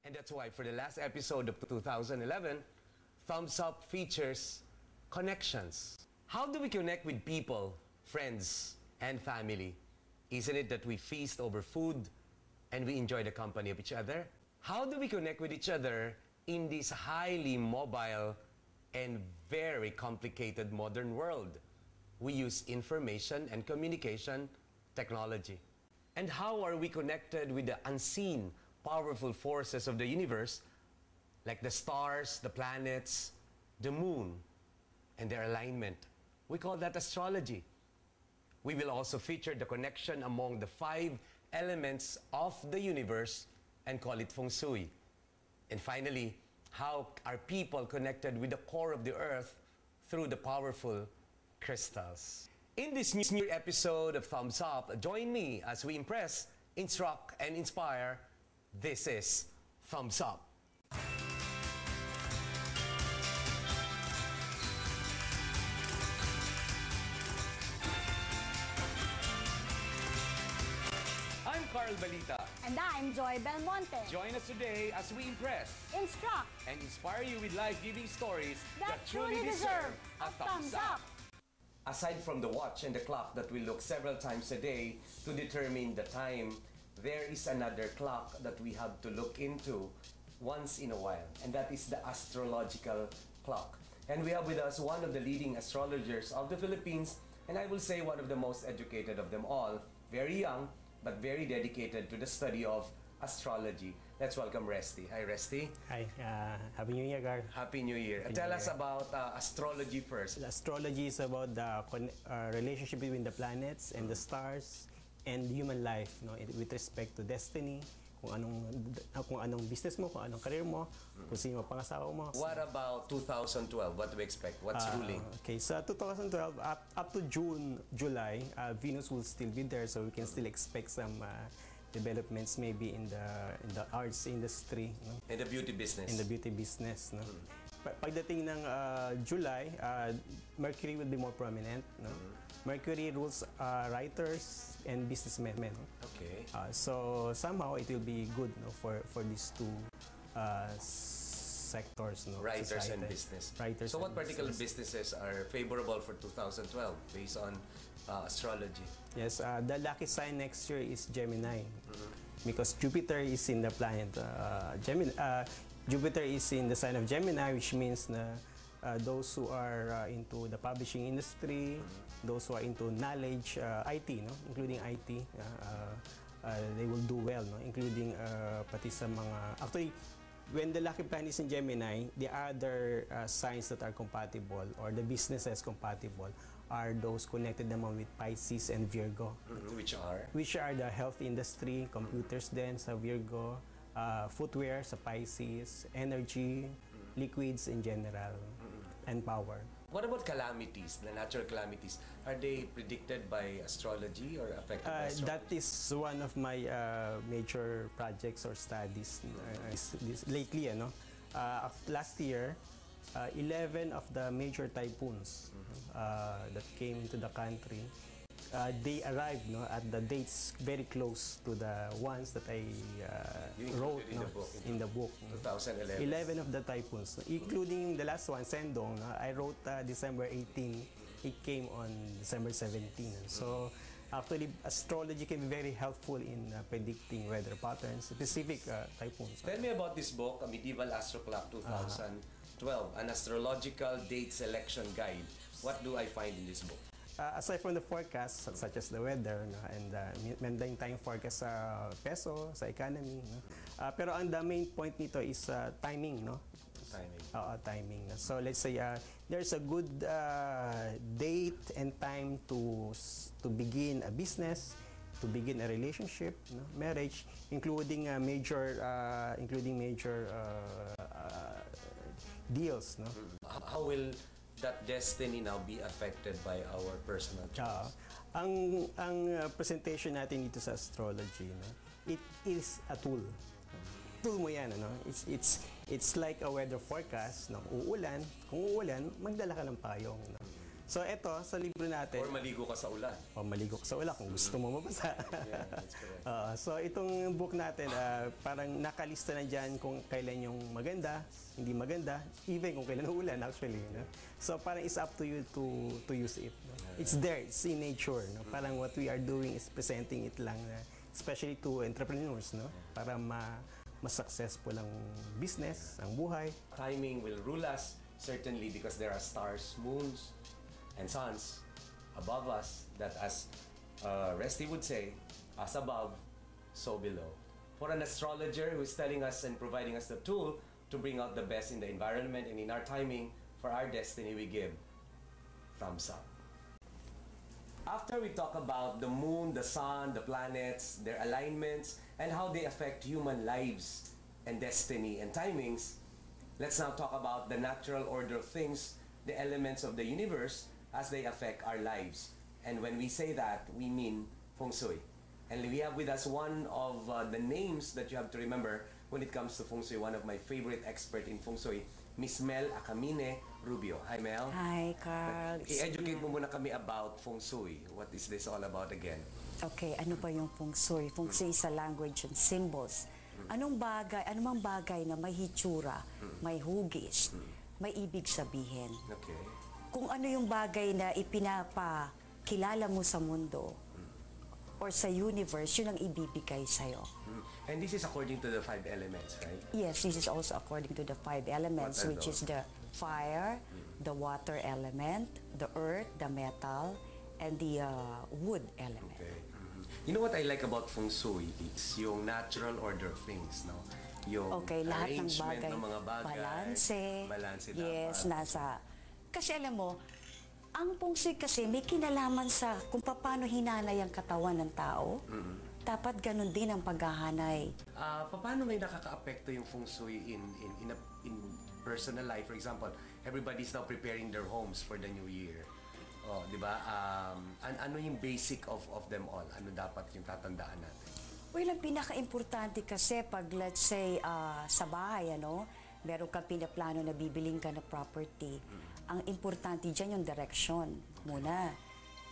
And that's why for the last episode of 2011, Thumbs Up features connections. How do we connect with people, friends, and family? Isn't it that we feast over food and we enjoy the company of each other? How do we connect with each other in this highly mobile and very complicated modern world? We use information and communication technology. And how are we connected with the unseen, powerful forces of the universe, like the stars, the planets, the moon, and their alignment? We call that astrology. We will also feature the connection among the 5 elements of the universe and call it feng shui. And finally, how are people connected with the core of the earth through the powerful crystals? In this new episode of Thumbs Up, join me as we impress, instruct, and inspire. This is Thumbs Up. I'm Carl Balita. And I'm Joy Belmonte. Join us today as we impress, Instruct, and inspire you with life-giving stories that truly deserve a thumbs up. Aside from the watch and the clock that we look several times a day to determine the time, there is another clock that we have to look into once in a while, and that is the astrological clock. And we have with us one of the leading astrologers of the Philippines, and I will say one of the most educated of them all, very young, but very dedicated to the study of astrology. Let's welcome Resty. Hi, Resty. Hi, Happy New Year, Gar. Happy New Year. Tell us about astrology first. Astrology is about the relationship between the planets and the stars and human life, no, with respect to destiny, kung anong business mo, kung anong career mo, kung sino pangasawa mo. What about 2012? What do we expect? What's ruling? Okay, so 2012 up to June, July, Venus will still be there, so we can still expect some developments maybe in the arts industry, no? In the beauty business. In the beauty business, no. Pagdating ng July, Mercury will be more prominent, no. Mercury rules writers and businessmen. Okay. So somehow it will be good, no, for these two sectors, no. Writers society. and business. Writers. So what and particular business. businesses are favorable for 2012 based on astrology? Yes, the lucky sign next year is Gemini, because Jupiter is in the planet Gemini. Jupiter is in the sign of Gemini, which means na those who are into the publishing industry, those who are into knowledge, IT, no, including IT, they will do well, no, including pati sa mga actually. When the lucky planet is in Gemini, the other signs that are compatible or the businesses compatible are those connected naman with Pisces and Virgo. Which are? Which are the health industry, computers din sa Virgo, footwear sa Pisces, energy, liquids in general, and power. What about calamities, the natural calamities? Are they predicted by astrology or affected by astrology? That is one of my major projects or studies lately. Last year, 11 of the major typhoons that came into the country, they arrived, no, at the dates very close to the ones that I wrote in the book. 2011. 11 of the typhoons, including the last one, Sendong. I wrote December 18. It came on December 17. So actually, astrology can be very helpful in predicting weather patterns, specific typhoons. Tell me about this book, A Medieval Astro Clock 2012, an astrological date selection guide. What do I find in this book? Aside from the forecast, such as the weather, no, and meron tayong forecast sa peso, sa economy, no? Pero ang the main point nito is timing, no? Timing. Timing. So let's say there's a good date and time to begin a business, to begin a relationship, no? Marriage, including major deals, no? How will that destiny now be affected by our personal choice? Ang presentation natin dito sa astrology, no, it is a tool. Tool mo yan, ano? It's like a weather forecast, no? Uulan, kung uulan, magdala ka ng payong, no? So ito, sa libro natin, Or maligo ka sa ulan. o maligo ka sa ulan kung gusto mo mabasa. Yeah, that's correct. So itong book natin, parang nakalista na dyan kung kailan yung maganda, hindi maganda, even kung kailan ulan actually. No? So parang it's up to you to use it. No? It's there, it's in nature. No? Parang what we are doing is presenting it lang, especially to entrepreneurs, no? Para mas successful ang business, ang buhay. Timing will rule us, certainly because there are stars, moons, and suns above us that, as Resty would say, as above, so below. For an astrologer who's telling us and providing us the tool to bring out the best in the environment and in our timing for our destiny, we give thumbs up. After we talk about the moon, the sun, the planets, their alignments, and how they affect human lives and destiny and timings, let's now talk about the natural order of things, the elements of the universe as they affect our lives. And when we say that, we mean Feng Shui. And we have with us one of the names that you have to remember when it comes to Feng Shui, one of my favorite expert in Feng Shui, Miss Mel Acamine Rubio. Hi, Mel. Hi, Carl. I-educate mo muna kami about Feng Shui. What is this all about again? Okay, ano ba yung Feng Shui? Feng Shui is a language and symbols. Anumang bagay na may hitsura, may hugis, may ibig sabihin. Okay. Kung ano yung bagay na ipinapakilala mo sa mundo or sa universe, yun ang ibibigay sa'yo. And this is according to the 5 elements, right? Yes, this is also according to the 5 elements, What are which is those? the fire, the water element, the earth, the metal, and the wood element. Okay. You know what I like about Feng Shui? It's yung natural order of things, no? Yung Okay, lahat ng arrangement bagay, ng mga bagay. Balanse yes, dapat. nasa... Kasi alam mo, ang Feng Shui kasi may kinalaman sa kung paano hinanay ang katawan ng tao. Dapat ganun din ang paghahanay. Paano may nakaka-apekto yung Feng Shui in personal life? For example, everybody's now preparing their homes for the new year. Oh, di ba? Ano yung basic of them all? Ano dapat yung tatandaan natin? Well, ang pinaka-importante kasi pag let's say sa bahay, meron kang pinaplano na bibiling ka na property, ang importante dyan yung direction muna.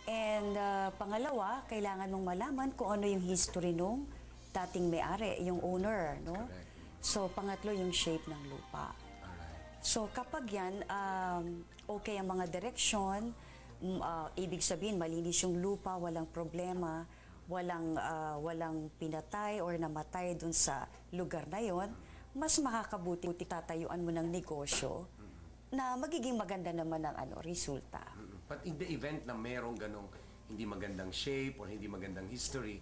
And pangalawa, kailangan mong malaman kung ano yung history nung dating may-ari, yung owner, no? Correct. So, pangatlo yung shape ng lupa. Alright. So, kapag yan, okay ang mga direksyon, ibig sabihin, malinis yung lupa, walang problema, walang pinatay or namatay dun sa lugar na yon, mas makakabuti tatayuan mo ng negosyo na magiging maganda naman ang resulta. But in the event na merong ganong hindi magandang shape or hindi magandang history,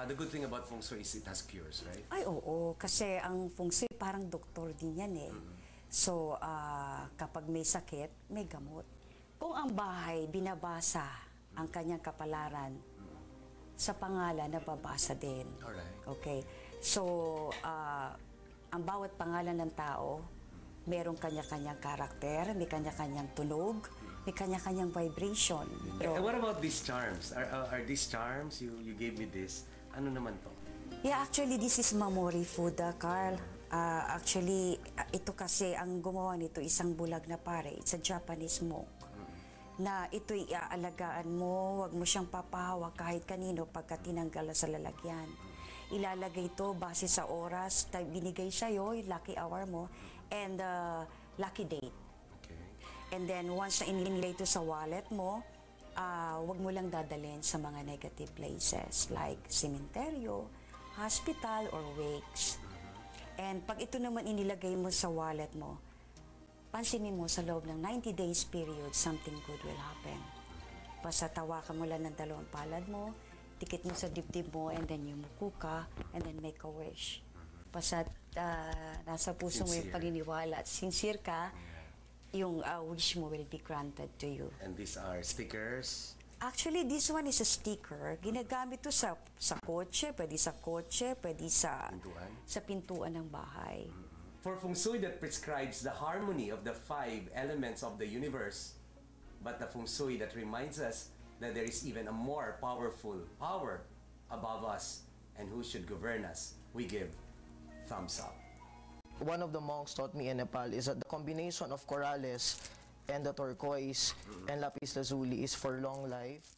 the good thing about Feng Shui is it has cures, right? Ay, oo. Kasi ang Feng Shui parang doktor din yan eh. So, kapag may sakit, may gamot. Kung ang bahay, binabasa ang kanyang kapalaran, sa pangalan, nababasa din. Alright. Okay. So, ang bawat pangalan ng tao, merong kanya-kanyang karakter, may kanya-kanyang tunog, may kanya-kanyang vibration. And what about these charms? Are these charms? You gave me this. Ano naman to? Yeah, actually, this is memory food, Carl. Actually, ito kasi, ang gumawa nito, isang bulag na pare. It's a Japanese monk. Na ito'y aalagaan mo, wag mo siyang papahawak kahit kanino pagka tinanggal sa lalagyan. Ilalagay ito base sa oras, binigay sa'yo, yung lucky hour mo, and lucky date. Okay. And then, once na inilagay ito sa wallet mo, wag mo lang dadalhin sa mga negative places like cementerio, hospital, or wakes. And pag ito naman inilagay mo sa wallet mo, pansinin mo sa loob ng 90 days period, something good will happen. Basta tawakan mo lang ng dalawang palad mo, tikit mo sa dibdib mo, and then yumuko ka, and then make a wish. Basta nasa puso mo yung Sincere. paniniwala at sincere ka, yung wish mo will be granted to you. And these are stickers. Actually, this one is a sticker. Ginagamit to sa kotse, pwede sa Pintuan? sa pintuan ng bahay. For Feng Shui that prescribes the harmony of the 5 elements of the universe, but the Feng Shui that reminds us that there is even a more powerful power above us and who should govern us, we give thumbs up. One of the monks taught me in Nepal is that the combination of corales and the turquoise and lapis lazuli is for long life.